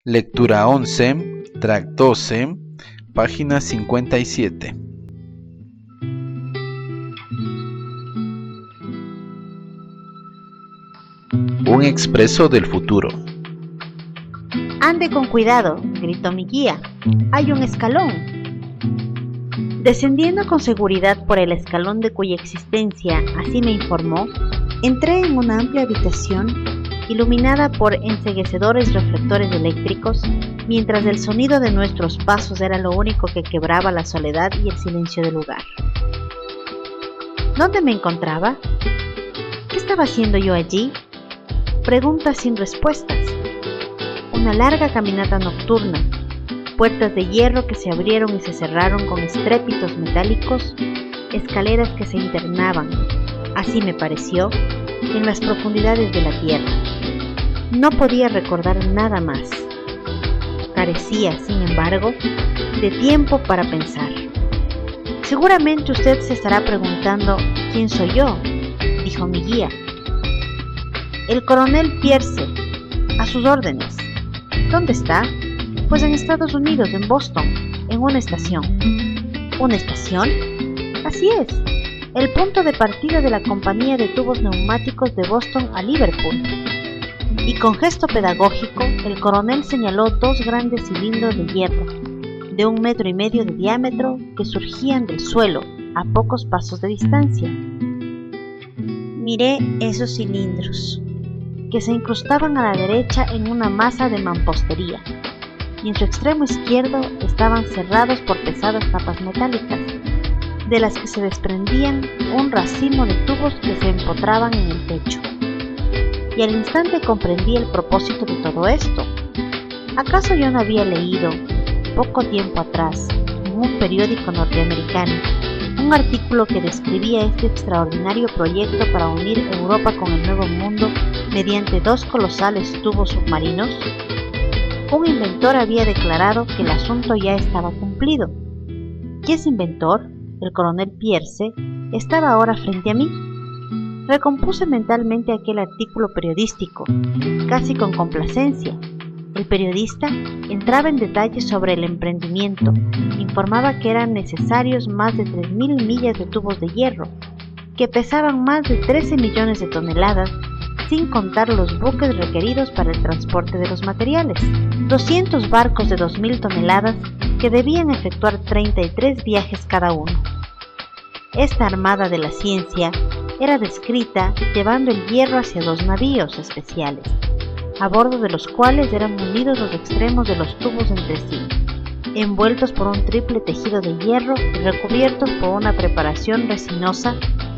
Lectura 11, track 12, página 57. Un expreso del futuro. «Ande con cuidado», gritó mi guía. «Hay un escalón». Descendiendo con seguridad por el escalón de cuya existencia así me informó, entré en una amplia habitación iluminada por enceguecedores reflectores eléctricos, mientras el sonido de nuestros pasos era lo único que quebraba la soledad y el silencio del lugar. ¿Dónde me encontraba? ¿Qué estaba haciendo yo allí? Preguntas sin respuestas. Una larga caminata nocturna, puertas de hierro que se abrieron y se cerraron con estrépitos metálicos, escaleras que se internaban, así me pareció, en las profundidades de la tierra. No podía recordar nada más. Carecía, sin embargo, de tiempo para pensar. Seguramente usted se estará preguntando ¿quién soy yo?, dijo mi guía. El coronel Pierce, a sus órdenes. ¿Dónde está? Pues en Estados Unidos, en Boston, en una estación. ¿Una estación? Así es, el punto de partida de la compañía de tubos neumáticos de Boston a Liverpool. Y con gesto pedagógico, el coronel señaló dos grandes cilindros de hierro, de 1,5 metros de diámetro, que surgían del suelo, a pocos pasos de distancia. Miré esos cilindros, que se incrustaban a la derecha en una masa de mampostería, y en su extremo izquierdo estaban cerrados por pesadas tapas metálicas, de las que se desprendían un racimo de tubos que se empotraban en el techo. Y al instante comprendí el propósito de todo esto. ¿Acaso yo no había leído, poco tiempo atrás, en un periódico norteamericano, un artículo que describía este extraordinario proyecto para unir Europa con el Nuevo Mundo mediante dos colosales tubos submarinos? Un inventor había declarado que el asunto ya estaba cumplido. Y ese inventor, el coronel Pierce, estaba ahora frente a mí. Recompuse mentalmente aquel artículo periodístico, casi con complacencia. El periodista entraba en detalles sobre el emprendimiento, informaba que eran necesarios más de 3.000 millas de tubos de hierro, que pesaban más de 13 millones de toneladas, sin contar los buques requeridos para el transporte de los materiales, 200 barcos de 2.000 toneladas que debían efectuar 33 viajes cada uno. Esta armada de la ciencia era descrita llevando el hierro hacia 2 navíos especiales, a bordo de los cuales eran unidos los extremos de los tubos entre sí, envueltos por un triple tejido de hierro y recubiertos por una preparación resinosa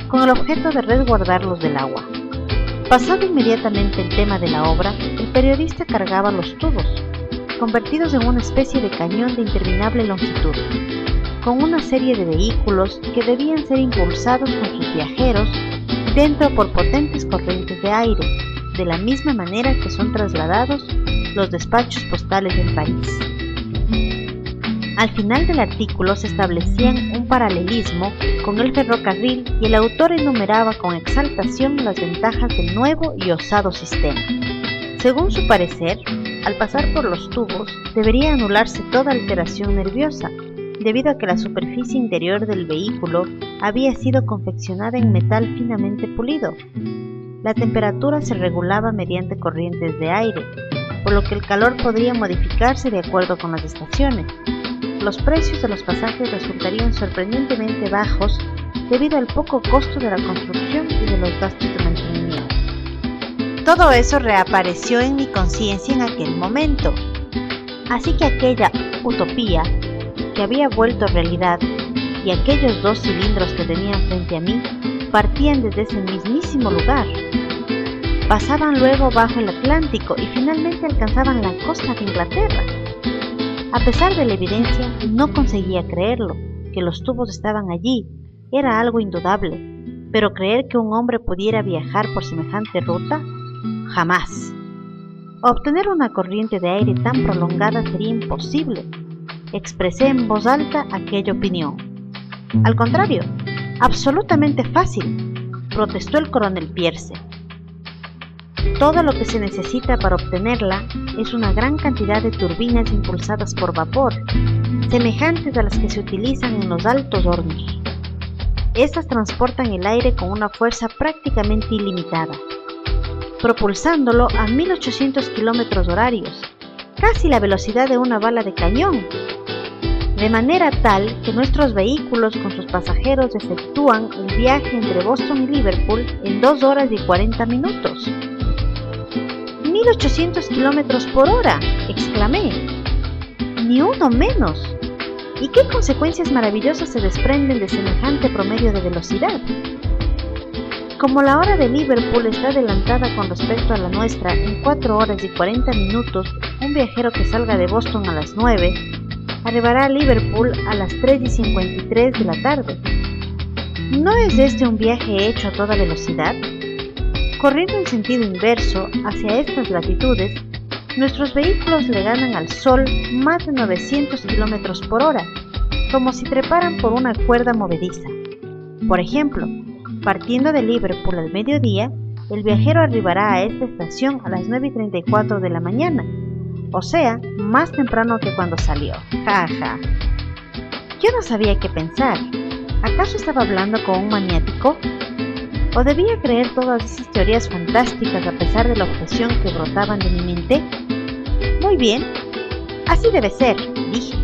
con el objeto de resguardarlos del agua. Pasado inmediatamente el tema de la obra, el periodista cargaba los tubos, convertidos en una especie de cañón de interminable longitud, con una serie de vehículos que debían ser impulsados con sus viajeros dentro por potentes corrientes de aire, de la misma manera que son trasladados los despachos postales en París. Al final del artículo se establecían un paralelismo con el ferrocarril y el autor enumeraba con exaltación las ventajas del nuevo y osado sistema. Según su parecer, al pasar por los tubos debería anularse toda alteración nerviosa, debido a que la superficie interior del vehículo había sido confeccionada en metal finamente pulido. La temperatura se regulaba mediante corrientes de aire, por lo que el calor podría modificarse de acuerdo con las estaciones. Los precios de los pasajes resultarían sorprendentemente bajos debido al poco costo de la construcción y de los gastos de mantenimiento. Todo eso reapareció en mi conciencia en aquel momento. Así que aquella utopía que había vuelto realidad y aquellos dos cilindros que tenían frente a mí partían desde ese mismísimo lugar. Pasaban luego bajo el Atlántico y finalmente alcanzaban la costa de Inglaterra. A pesar de la evidencia, no conseguía creerlo, que los tubos estaban allí, era algo indudable, pero creer que un hombre pudiera viajar por semejante ruta, jamás. Obtener una corriente de aire tan prolongada sería imposible. Expresé en voz alta aquella opinión. Al contrario, absolutamente fácil, protestó el coronel Pierce. Todo lo que se necesita para obtenerla es una gran cantidad de turbinas impulsadas por vapor, semejantes a las que se utilizan en los altos hornos. Estas transportan el aire con una fuerza prácticamente ilimitada, propulsándolo a 1800 kilómetros horarios, casi la velocidad de una bala de cañón, de manera tal que nuestros vehículos con sus pasajeros efectúan el viaje entre Boston y Liverpool en 2 horas y 40 minutos. 1800 kilómetros por hora, exclamé. Ni uno menos. ¿Y qué consecuencias maravillosas se desprenden de semejante promedio de velocidad? Como la hora de Liverpool está adelantada con respecto a la nuestra en 4 horas y 40 minutos, un viajero que salga de Boston a las 9 arribará a Liverpool a las 3 y 53 de la tarde. ¿No es este un viaje hecho a toda velocidad? Corriendo en sentido inverso hacia estas latitudes, nuestros vehículos le ganan al Sol más de 900 kilómetros por hora, como si treparan por una cuerda movediza. Por ejemplo, partiendo de Liverpool al mediodía, el viajero arribará a esta estación a las 9 y 34 de la mañana, o sea, más temprano que cuando salió. Ja, ja. Yo no sabía qué pensar. ¿Acaso estaba hablando con un maniático? ¿O debía creer todas esas teorías fantásticas a pesar de la objeción que brotaban de mi mente? Muy bien, así debe ser, dije.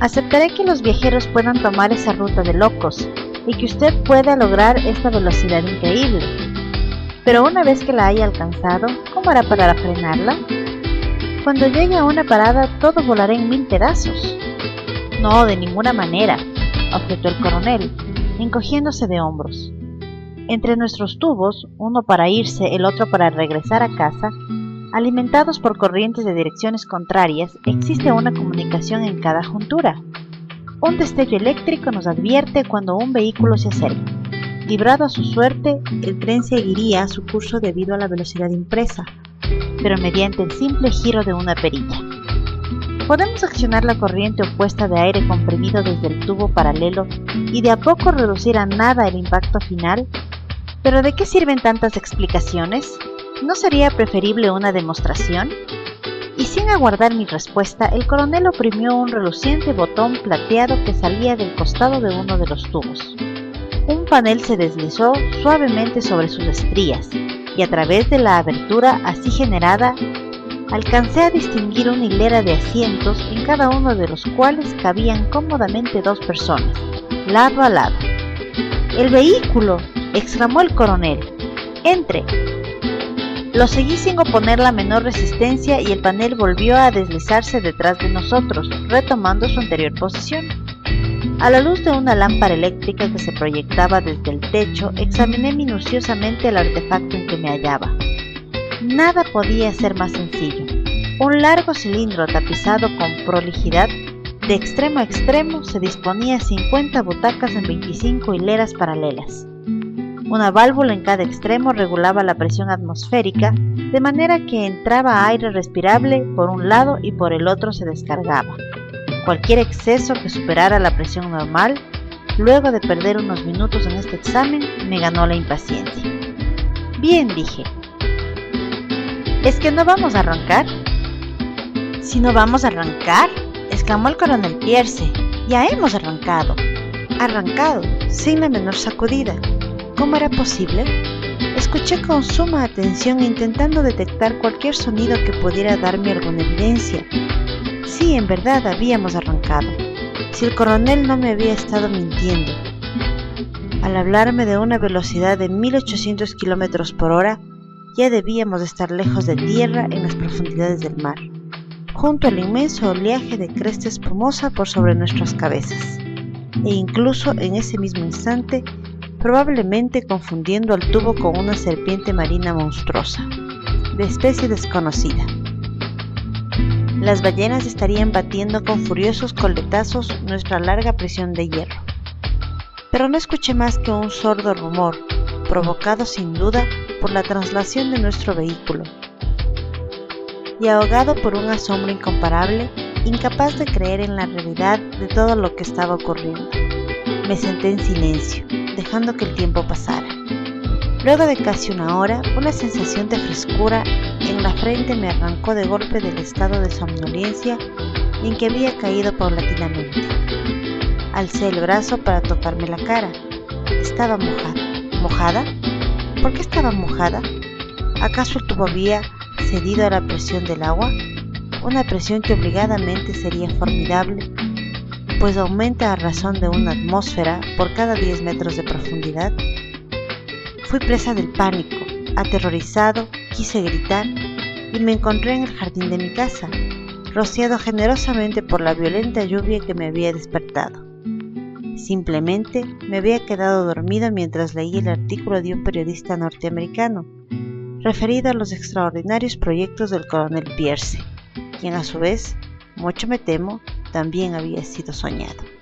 Aceptaré que los viajeros puedan tomar esa ruta de locos y que usted pueda lograr esta velocidad increíble. Pero una vez que la haya alcanzado, ¿cómo hará para frenarla? Cuando llegue a una parada, todo volará en 1000 pedazos. No, de ninguna manera, objetó el coronel, encogiéndose de hombros. Entre nuestros tubos, uno para irse, el otro para regresar a casa, alimentados por corrientes de direcciones contrarias, existe una comunicación en cada juntura. Un destello eléctrico nos advierte cuando un vehículo se acerca. Librado a su suerte, el tren seguiría su curso debido a la velocidad impresa, pero mediante el simple giro de una perilla. Podemos accionar la corriente opuesta de aire comprimido desde el tubo paralelo y de a poco reducir a nada el impacto final. ¿Pero de qué sirven tantas explicaciones? ¿No sería preferible una demostración? Y sin aguardar mi respuesta, el coronel oprimió un reluciente botón plateado que salía del costado de uno de los tubos. Un panel se deslizó suavemente sobre sus estrías, y a través de la abertura así generada, alcancé a distinguir una hilera de asientos en cada uno de los cuales cabían cómodamente 2 personas, lado a lado. ¡El vehículo!, exclamó el coronel. ¡Entre! Lo seguí sin oponer la menor resistencia y el panel volvió a deslizarse detrás de nosotros, retomando su anterior posición. A la luz de una lámpara eléctrica que se proyectaba desde el techo, examiné minuciosamente el artefacto en que me hallaba. Nada podía ser más sencillo. Un largo cilindro tapizado con prolijidad, de extremo a extremo se disponía 50 butacas en 25 hileras paralelas. Una válvula en cada extremo regulaba la presión atmosférica, de manera que entraba aire respirable por un lado y por el otro se descargaba. Cualquier exceso que superara la presión normal, luego de perder unos minutos en este examen, me ganó la impaciencia. Bien, dije. ¿Es que no vamos a arrancar? Si no vamos a arrancar, exclamó el coronel Pierce. Ya hemos arrancado. Arrancado, sin la menor sacudida. ¿Cómo era posible? Escuché con suma atención intentando detectar cualquier sonido que pudiera darme alguna evidencia. Sí, en verdad habíamos arrancado. Si el coronel no me había estado mintiendo. Al hablarme de una velocidad de 1800 kilómetros por hora, ya debíamos estar lejos de tierra en las profundidades del mar, junto al inmenso oleaje de cresta espumosa por sobre nuestras cabezas, e incluso en ese mismo instante, probablemente confundiendo al tubo con una serpiente marina monstruosa, de especie desconocida. Las ballenas estarían batiendo con furiosos coletazos nuestra larga prisión de hierro. Pero no escuché más que un sordo rumor, provocado sin duda por la traslación de nuestro vehículo. Y ahogado por un asombro incomparable, incapaz de creer en la realidad de todo lo que estaba ocurriendo, me senté en silencio, dejando que el tiempo pasara. Luego de casi una hora, una sensación de frescura en la frente me arrancó de golpe del estado de somnolencia en que había caído paulatinamente. Alcé el brazo para tocarme la cara. Estaba mojada. ¿Mojada? ¿Por qué estaba mojada? ¿Acaso el tubo había cedido a la presión del agua? Una presión que obligadamente sería formidable, pues aumenta a razón de una atmósfera por cada 10 metros de profundidad. Fui presa del pánico. Aterrorizado, quise gritar y me encontré en el jardín de mi casa, rociado generosamente por la violenta lluvia que me había despertado. Simplemente me había quedado dormido mientras leía el artículo de un periodista norteamericano, referido a los extraordinarios proyectos del coronel Pierce, quien a su vez, mucho me temo, también había sido soñado.